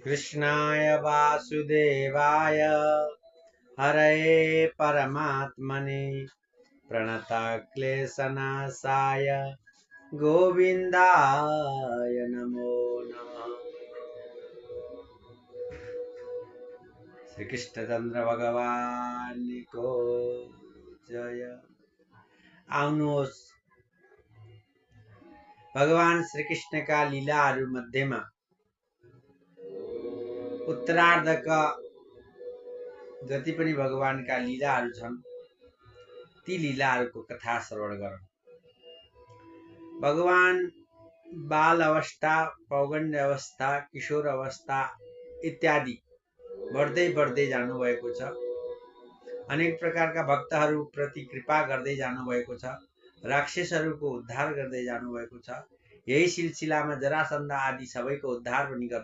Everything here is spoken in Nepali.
कृष्णाय वासुदेवाय हरये परमात्मने प्रणतक्लेशनाशाय गोविन्दाय नमो नमः। श्री कृष्णचन्द्र भगवान को जय। आउनुहोस् भगवान श्री कृष्ण का लीलाहरू मध्येमा उत्तरार्धका जति पनि भगवानका लीलाहरू छन् ती लीलाहरूको कथा श्रवण गरौँ। भगवान बाल अवस्था, पौगण्ड अवस्था, किशोर अवस्था इत्यादि बढ्दै बढ्दै जानुभएको छ। अनेक प्रकारका भक्तहरू प्रति कृपा गर्दै जानुभएको छ। राक्षसहरूको उद्धार गर्दै जानुभएको छ। यही सिलसिलामा जरासन्ध आदि सबैको उद्धार पनि गर्नु